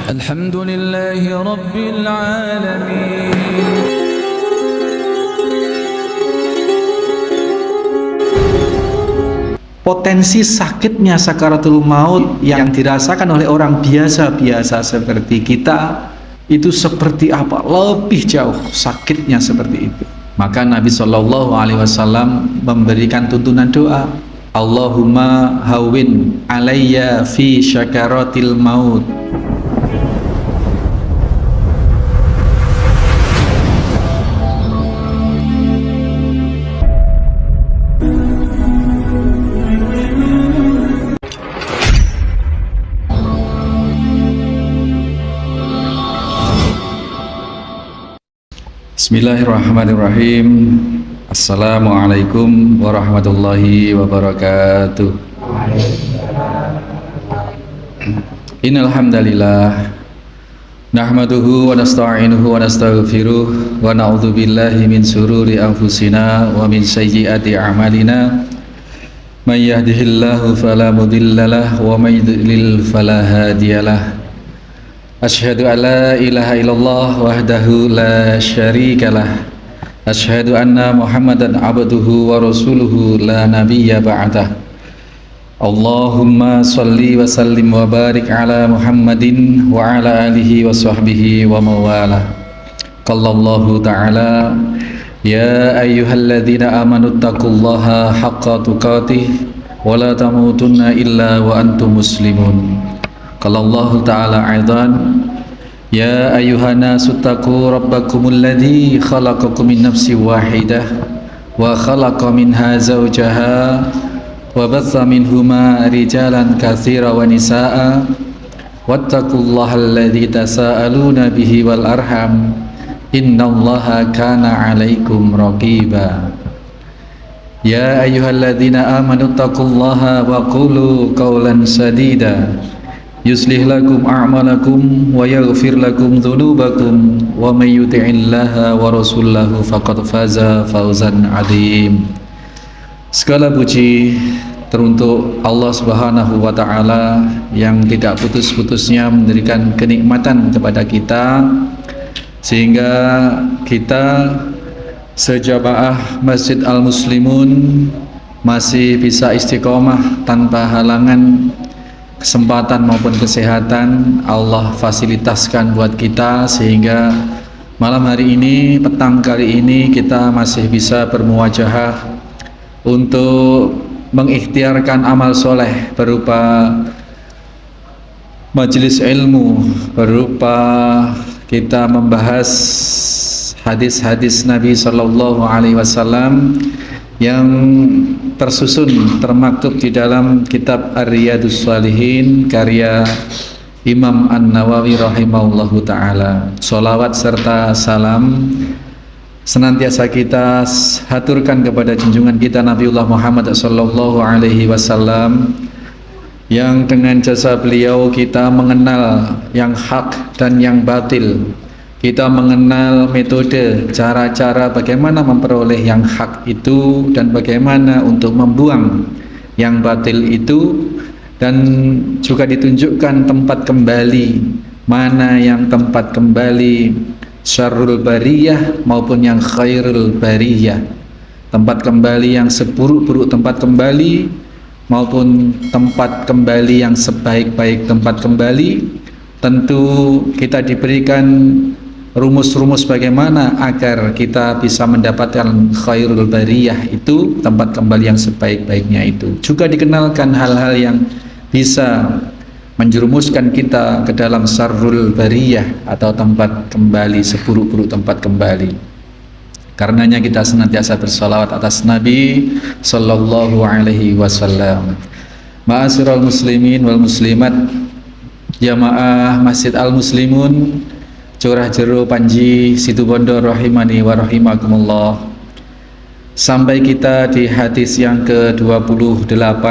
الحمد لله رب العالمين. Potensi sakitnya sakaratul maut yang dirasakan oleh orang biasa-biasa seperti kita itu seperti apa? Lebih jauh sakitnya seperti itu. Maka Nabi Shallallahu Alaihi Wasallam memberikan tuntunan doa, Allahumma hawin alayya fi syakaratil maut. Bismillahirrahmanirrahim. Assalamualaikum warahmatullahi wabarakatuh. Innal hamdalillah nahmaduhu wa nasta'inuhu wa nastaghfiruh wa na'udzu billahi min shururi anfusina wa min sayyiati a'malina. May yahdihillahu fala mudhillalah wa may yudlil fala hadiyalah. Asyhadu an la ilaha illallah wahdahu la syarikalah. Asyhadu anna Muhammadan abduhu wa rasuluhu la nabiyya ba'dah. Allahumma salli wa sallim wa barik ala Muhammadin wa ala alihi wa sahbihi wa mawalah. Qallallahu ta'ala ya ayyuhalladzina amanu taqullaha haqqa tuqatih wa la tamutunna illa wa antum muslimun. Qallallahu ta'ala aidan ya ayyuhan nasu taqu rabbakumul ladzi khalaqakum min nafsin wahidah wa khalaqa minha zawjaha wa batha minhuma rijalan katsiran wa nisaa wattaqullaha alladzi tasaaluna bihi wal arham innallaha kana 'alaikum raqiba. Ya ayyuhalladzina amanu taqullaha wa qulu qawlan sadida yuslih lakum a'malakum wa yaghfir lakum dhunubakum wa may yuti'illaha wa rasulahu faqad faza fawzan 'adzim. Segala puji teruntuk Allah Subhanahu wa taala yang tidak putus-putusnya memberikan kenikmatan kepada kita sehingga kita sejamaah Masjid Al-Muslimun masih bisa istiqomah tanpa halangan. Kesempatan maupun kesehatan Allah fasilitaskan buat kita sehingga malam hari ini, petang kali ini kita masih bisa bermuwajahah untuk mengikhtiarkan amal soleh berupa majelis ilmu, berupa kita membahas hadis-hadis Nabi Shallallahu Alaihi Wasallam yang tersusun termaktub di dalam kitab Ar-Riyadhus Shalihin karya Imam An-Nawawi rahimahullahu taala. Sholawat serta salam senantiasa kita haturkan kepada junjungan kita Nabiullah Muhammad sallallahu alaihi wasallam yang dengan jasa beliau kita mengenal yang hak dan yang batil. Kita mengenal metode, cara-cara bagaimana memperoleh yang hak itu dan bagaimana untuk membuang yang batil itu, dan juga ditunjukkan tempat kembali, mana yang tempat kembali syarrul bariyah maupun yang khairul bariyah, tempat kembali yang seburuk-buruk tempat kembali maupun tempat kembali yang sebaik-baik tempat kembali. Tentu kita diberikan rumus-rumus bagaimana agar kita bisa mendapatkan khairul bariyah itu, tempat kembali yang sebaik-baiknya itu. Juga dikenalkan hal-hal yang bisa menjerumuskan kita ke dalam syarrul bariyah atau tempat kembali, seburuk-buruk tempat kembali. Karenanya kita senantiasa bersalawat atas Nabi Sallallahu Alaihi Wasallam. Ma'asyiral muslimin wal muslimat, jamaah Masjid Al-Muslimun Curah Jero Panji Situbondo rahimani wa rahimakumullah. Sampai kita di hadis yang ke-28.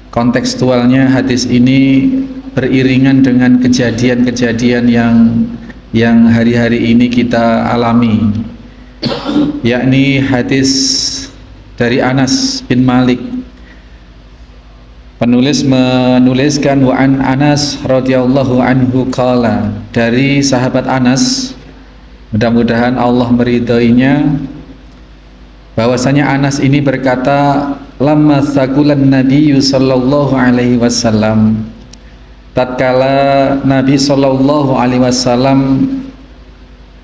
Kontekstualnya hadis ini beriringan dengan kejadian-kejadian yang hari-hari ini kita alami, yakni hadis dari Anas bin Malik Penulis menuliskan wa an Anas radhiyallahu anhu qala, dari sahabat Anas, mudah-mudahan Allah meridhoinya, bahwasanya Anas ini berkata, lamma sakulan Nabi sallallahu alaihi wasallam, tatkala Nabi sallallahu alaihi wasallam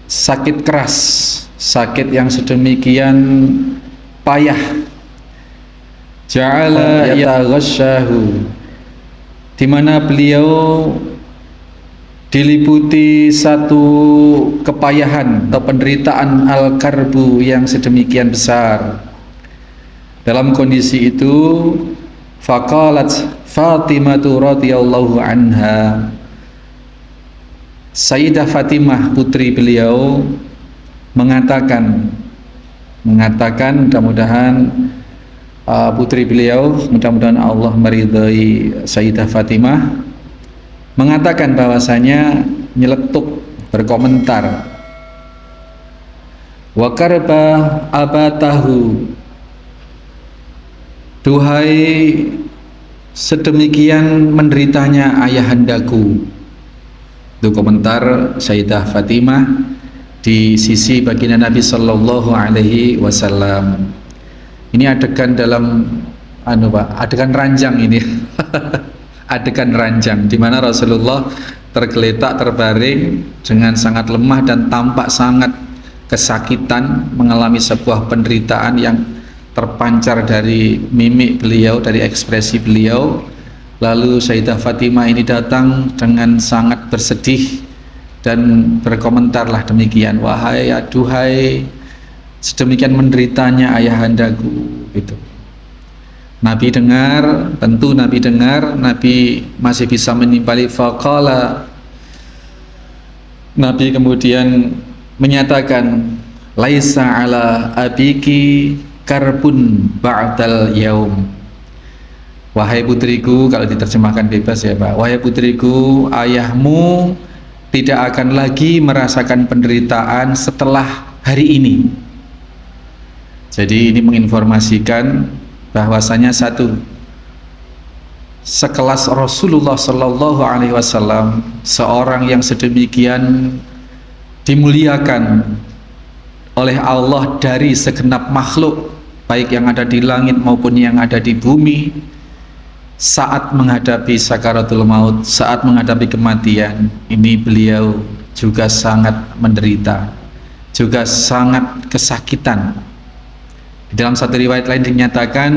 sakit keras, sakit yang sedemikian payah, ja'ala yaghashahu, di mana beliau diliputi satu kepayahan atau penderitaan al-karbu yang sedemikian besar. Dalam kondisi itu, faqalat Fatimah radhiyallahu anha, Sayyidah Fatimah putri beliau mengatakan mudah-mudahan putri beliau, mudah-mudahan Allah meridhai Sayyidah Fatimah, mengatakan bahwasanya nyeletuk, berkomentar, wa karba abatahu, duhai sedemikian menderitanya ayahandaku. Itu komentar Sayyidah Fatimah di sisi baginda Nabi sallallahu alaihi wasallam. Ini adegan dalam adegan ranjang ini. Adegan ranjang di mana Rasulullah tergeletak terbaring dengan sangat lemah dan tampak sangat kesakitan, mengalami sebuah penderitaan yang terpancar dari mimik beliau, dari ekspresi beliau. Lalu Sayyidah Fatimah ini datang dengan sangat bersedih dan berkomentarlah demikian, wahai aduhai sedemikian menderitanya ayahandaku. Gitu. Nabi dengar, tentu Nabi dengar, Nabi masih bisa menimpali. Faqala, Nabi kemudian menyatakan, laisa ala abiki karbun ba'dal yaum. Wahai putriku, kalau diterjemahkan bebas ya Pak, wahai putriku, ayahmu tidak akan lagi merasakan penderitaan setelah hari ini. Jadi ini menginformasikan bahwasanya satu, sekelas Rasulullah Sallallahu Alaihi Wasallam, seorang yang sedemikian dimuliakan oleh Allah dari segenap makhluk, baik yang ada di langit maupun yang ada di bumi, saat menghadapi sakaratul maut, saat menghadapi kematian, ini beliau juga sangat menderita, juga sangat kesakitan. Di dalam satu riwayat lain dinyatakan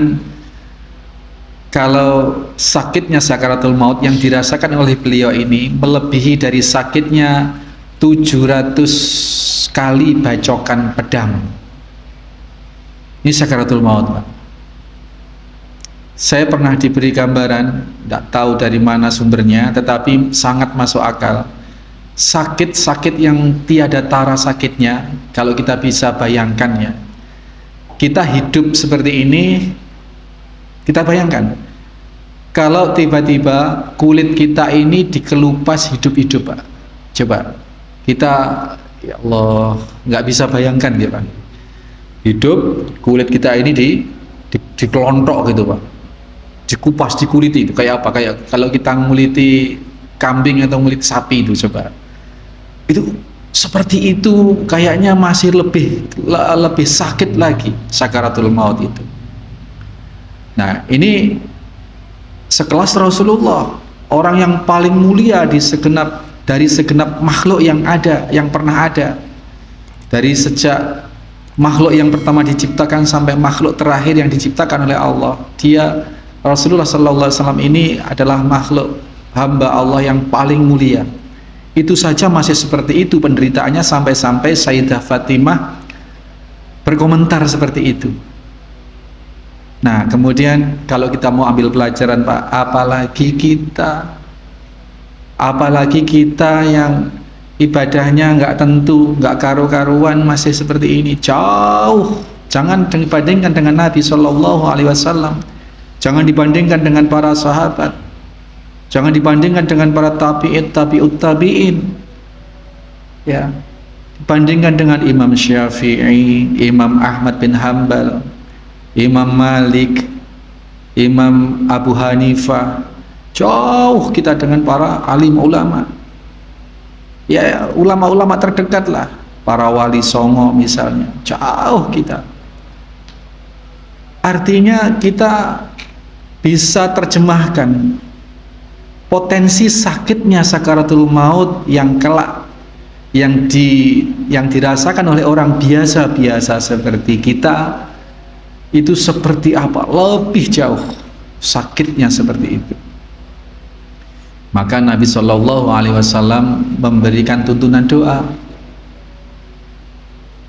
kalau sakitnya sakaratul maut yang dirasakan oleh beliau ini melebihi dari sakitnya 700 kali bacokan pedang. Ini sakaratul maut, Pak. Saya pernah diberi gambaran, tidak tahu dari mana sumbernya, tetapi sangat masuk akal. Sakit-sakit yang tiada tara sakitnya, kalau kita bisa bayangkan ya. Kita hidup seperti ini, kita bayangkan. Kalau tiba-tiba kulit kita ini dikelupas hidup-hidup, Pak. Coba, kita, ya Allah, nggak bisa bayangkan ya Pak. Hidup, kulit kita ini dikelontok gitu Pak. Dikupas, dikuliti, itu kayak apa? Kayak kalau kita nguliti kambing atau ngulit sapi itu coba. Itu seperti itu kayaknya masih lebih sakit lagi sakaratul maut itu. Nah, ini sekelas Rasulullah, orang yang paling mulia dari segenap makhluk yang ada, yang pernah ada. Dari sejak makhluk yang pertama diciptakan sampai makhluk terakhir yang diciptakan oleh Allah, dia Rasulullah Sallallahu Alaihi Wasallam ini adalah makhluk hamba Allah yang paling mulia. Itu saja masih seperti itu penderitaannya, sampai-sampai Sayyidah Fatimah berkomentar seperti itu. Nah, kemudian kalau kita mau ambil pelajaran Pak, apalagi kita yang ibadahnya nggak tentu, nggak karu-karuan, masih seperti ini, jauh. Jangan dibandingkan dengan Nabi Sallallahu Alaihi Wasallam. Jangan dibandingkan dengan para sahabat, jangan dibandingkan dengan para tabi'ut tabi'in, ya, dibandingkan dengan Imam Syafi'i, Imam Ahmad bin Hanbal, Imam Malik, Imam Abu Hanifah, jauh kita dengan para alim ulama. Ya, ulama-ulama terdekat lah, para wali songo misalnya, jauh kita. Artinya kita bisa terjemahkan potensi sakitnya sakaratul maut yang kelak yang dirasakan oleh orang biasa-biasa seperti kita itu seperti apa, lebih jauh sakitnya seperti itu. Maka Nabi Shallallahu Alaihi Wasallam memberikan tuntunan doa,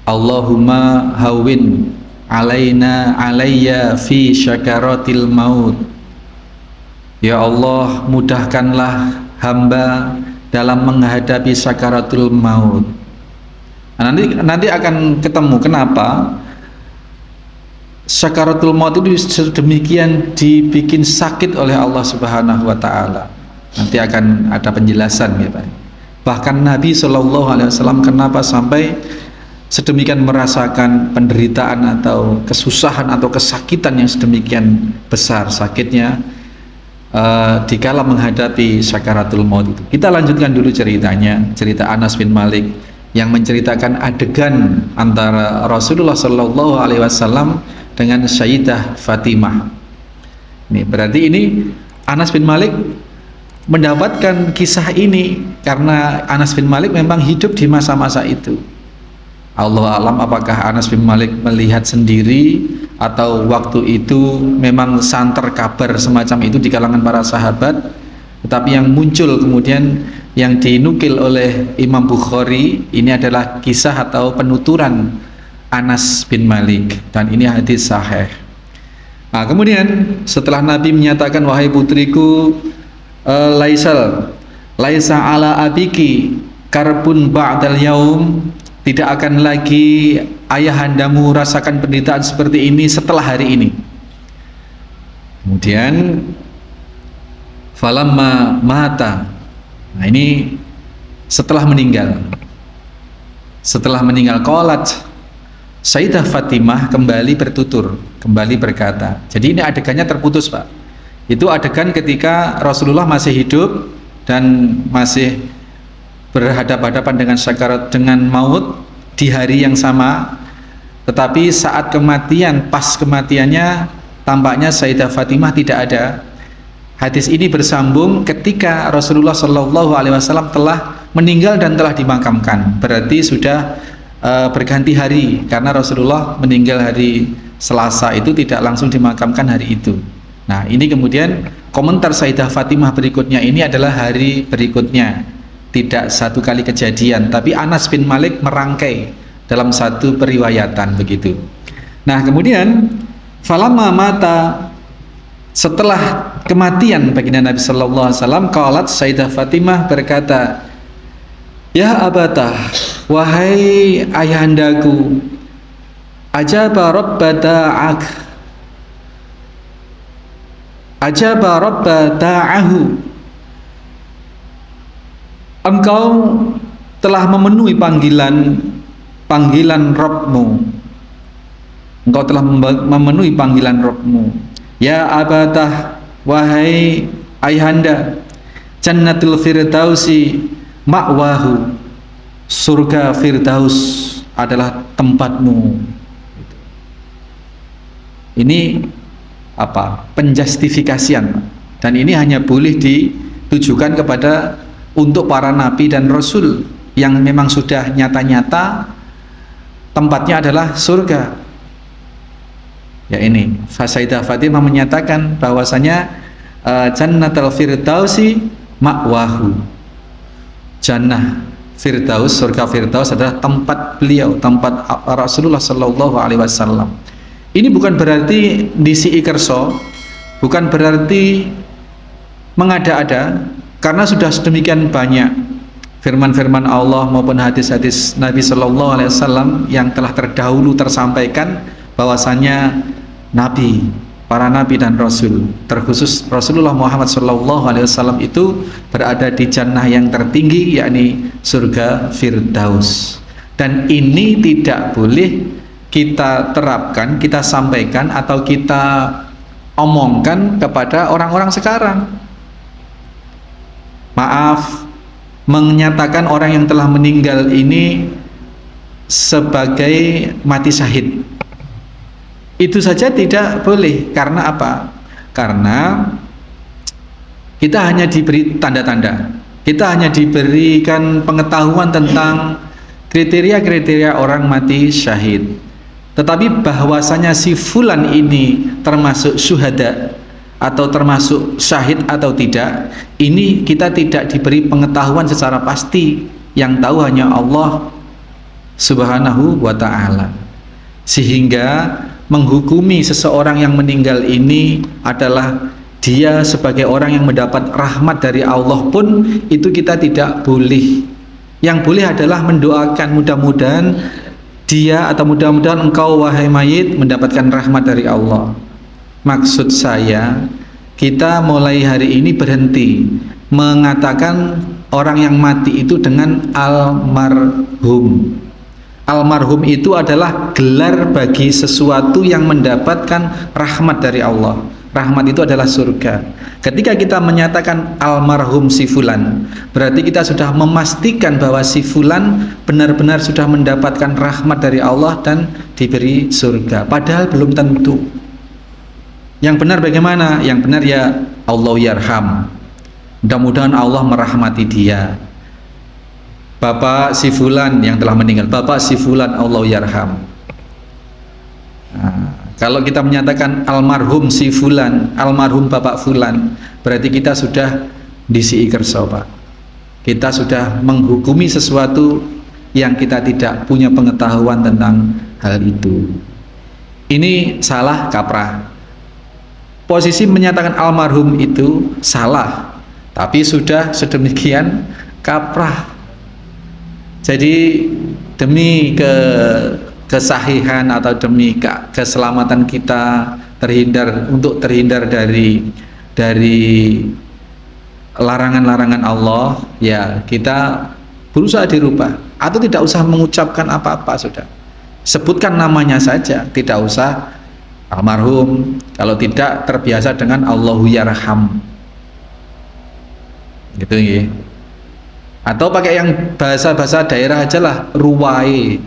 Allahumma hawin alayya fi syakaratil maut. Ya Allah, mudahkanlah hamba dalam menghadapi sakaratul maut. Nah, nanti akan ketemu kenapa sakaratul maut itu sedemikian dibikin sakit oleh Allah Subhanahu wa taala. Nanti akan ada penjelasan ya Pak. Bahkan Nabi Shallallahu Alaihi Wasallam kenapa sampai sedemikian merasakan penderitaan atau kesusahan atau kesakitan yang sedemikian besar sakitnya dikala menghadapi sakaratul maut itu. Kita lanjutkan dulu ceritanya, cerita Anas bin Malik yang menceritakan adegan antara Rasulullah Shallallahu Alaihi Wasallam dengan Sayyidah Fatimah. Ini berarti ini Anas bin Malik mendapatkan kisah ini karena Anas bin Malik memang hidup di masa-masa itu. Allah alam apakah Anas bin Malik melihat sendiri atau waktu itu memang santer kabar semacam itu di kalangan para sahabat, tetapi yang muncul kemudian yang dinukil oleh Imam Bukhari ini adalah kisah atau penuturan Anas bin Malik, dan ini hadis sahih. Nah, kemudian setelah Nabi menyatakan, wahai putriku, laisa ala abiki karbun ba'dal yaum, tidak akan lagi ayahandamu rasakan penderitaan seperti ini setelah hari ini. Kemudian falamma mata, nah ini setelah meninggal qalat Sayyidah Fatimah kembali bertutur, kembali berkata. Jadi ini adegannya terputus Pak. Itu adegan ketika Rasulullah masih hidup dan masih berhadapan-hadapan dengan sakarat, dengan maut di hari yang sama. Tetapi saat kematian, pas kematiannya, tampaknya Sayyidah Fatimah tidak ada. Hadis ini bersambung ketika Rasulullah Shallallahu Alaihi Wasallam telah meninggal dan telah dimakamkan. Berarti sudah berganti hari, karena Rasulullah meninggal hari Selasa itu tidak langsung dimakamkan hari itu. Nah, ini kemudian komentar Sayyidah Fatimah berikutnya ini adalah hari berikutnya, tidak satu kali kejadian, tapi Anas bin Malik merangkai dalam satu periwayatan begitu. Nah, kemudian falamma mata, setelah kematian baginda Nabi sallallahu alaihi wasallam, qalat Sayyidah Fatimah berkata, ya abatah, wahai ayahandaku, ajaba rabba da'ak, ajaba rabba da'ahu, engkau telah memenuhi panggilan Rabbmu, engkau telah memenuhi panggilan Rabbmu. Ya abatah, wahai ayahanda, jannatul firdausi ma'wahu, surga firdaus adalah tempatmu. Ini apa? Penjustifikasian, dan ini hanya boleh ditujukan kepada untuk para nabi dan rasul yang memang sudah nyata-nyata tempatnya adalah surga. Ya, ini Sayyidah Fatimah menyatakan bahwasanya jannatul firdausi ma'wahu, jannah firdaus, surga firdaus adalah tempat beliau, tempat Rasulullah Shallallahu Alaihi Wasallam. Ini bukan berarti disi kerso, bukan berarti mengada-ada, karena sudah sedemikian banyak firman-firman Allah maupun hadis-hadis Nabi Shallallahu Alaihi Wasallam yang telah terdahulu tersampaikan bahwasanya Nabi, para nabi dan rasul, terkhusus Rasulullah Muhammad SAW itu berada di jannah yang tertinggi, yakni surga firdaus. Dan ini tidak boleh kita terapkan, kita sampaikan atau kita omongkan kepada orang-orang sekarang. Maaf, menyatakan orang yang telah meninggal ini sebagai mati syahid, itu saja tidak boleh. Karena apa? Karena kita hanya diberi tanda-tanda, kita hanya diberikan pengetahuan tentang kriteria-kriteria orang mati syahid. Tetapi bahwasanya si fulan ini termasuk syuhada atau termasuk syahid atau tidak, ini kita tidak diberi pengetahuan secara pasti. Yang tahu hanya Allah Subhanahu wa ta'ala. Sehingga menghukumi seseorang yang meninggal ini adalah dia sebagai orang yang mendapat rahmat dari Allah pun, itu kita tidak boleh. Yang boleh adalah mendoakan, mudah-mudahan dia atau mudah-mudahan engkau wahai mayit mendapatkan rahmat dari Allah. Maksud saya, kita mulai hari ini berhenti mengatakan orang yang mati itu dengan almarhum. Almarhum itu adalah gelar bagi sesuatu yang mendapatkan rahmat dari Allah. Rahmat itu adalah surga. Ketika kita menyatakan almarhum si fulan, berarti kita sudah memastikan bahwa si fulan benar-benar sudah mendapatkan rahmat dari Allah dan diberi surga. Padahal belum tentu. Yang benar bagaimana? Yang benar ya Allah yarham. Mudah-mudahan Allah merahmati dia. Bapak si fulan yang telah meninggal, Bapak si fulan Allah yarham. Nah, kalau kita menyatakan almarhum si fulan, almarhum Bapak fulan, berarti kita sudah disi kerso, Pak. Kita sudah menghukumi sesuatu yang kita tidak punya pengetahuan tentang hal itu. Ini salah kaprah. Posisi menyatakan almarhum itu salah, tapi sudah sedemikian kaprah. Jadi demi kesahihan atau demi keselamatan kita terhindar dari larangan-larangan Allah, ya kita berusaha dirubah atau tidak usah mengucapkan apa-apa, sudah sebutkan namanya saja, tidak usah almarhum. Kalau tidak, terbiasa dengan Allahu yarham, gitu ya. Atau pakai yang bahasa-bahasa daerah aja lah, ruwai.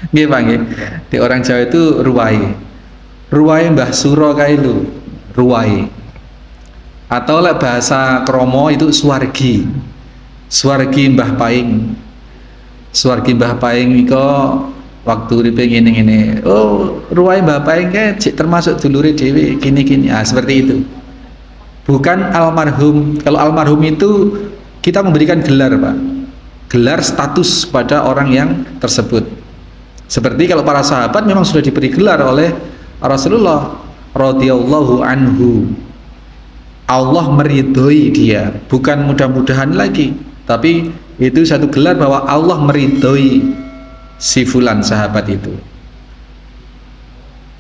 Nggih Pak nggih. Di orang Jawa itu ruwai. Ruwai Mbah Suro kailu, ruwai. Atau lek bahasa kromo itu suwargi. Suwargi Mbah Paing. Suwargi Mbah Paing iko waktu uripe ngene-ngene. Oh, ruwai Mbah Paing ke termasuk dulure dhewe gini-gini. Ah, seperti itu. Bukan almarhum. Kalau almarhum itu kita memberikan gelar, Pak. Gelar status pada orang yang tersebut. Seperti kalau para sahabat memang sudah diberi gelar oleh Rasulullah radhiyallahu anhu. Allah meridhoi dia, bukan mudah-mudahan lagi, tapi itu satu gelar bahwa Allah meridhoi si fulan sahabat itu.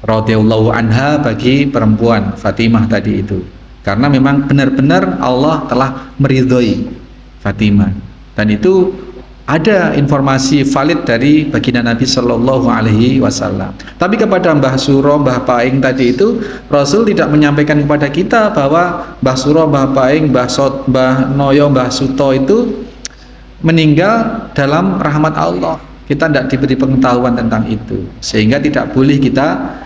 Radhiyallahu anha bagi perempuan Fatimah tadi itu. Karena memang benar-benar Allah telah meridhoi Fatimah, dan itu ada informasi valid dari baginda Nabi Shallallahu Alaihi Wasallam. Tapi kepada Mbah Suro, Mbah Paing tadi itu, Rasul tidak menyampaikan kepada kita bahwa Mbah Suro, Mbah Paing, Mbah Noyo, Mbah Suto itu meninggal dalam rahmat Allah. Kita tidak diberi pengetahuan tentang itu, sehingga tidak boleh kita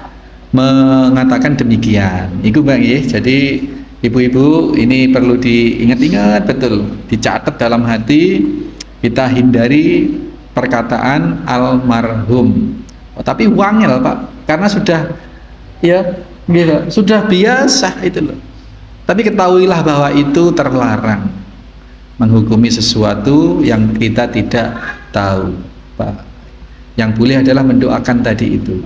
mengatakan demikian. Itu Bang ya. Jadi ibu-ibu ini perlu diingat-ingat betul, dicatat dalam hati. Kita hindari perkataan almarhum. Oh, tapi wangel Pak, karena sudah ya gitu, sudah biasa itu loh. Tapi ketahuilah bahwa itu terlarang, menghukumi sesuatu yang kita tidak tahu, Pak. Yang boleh adalah mendoakan tadi itu.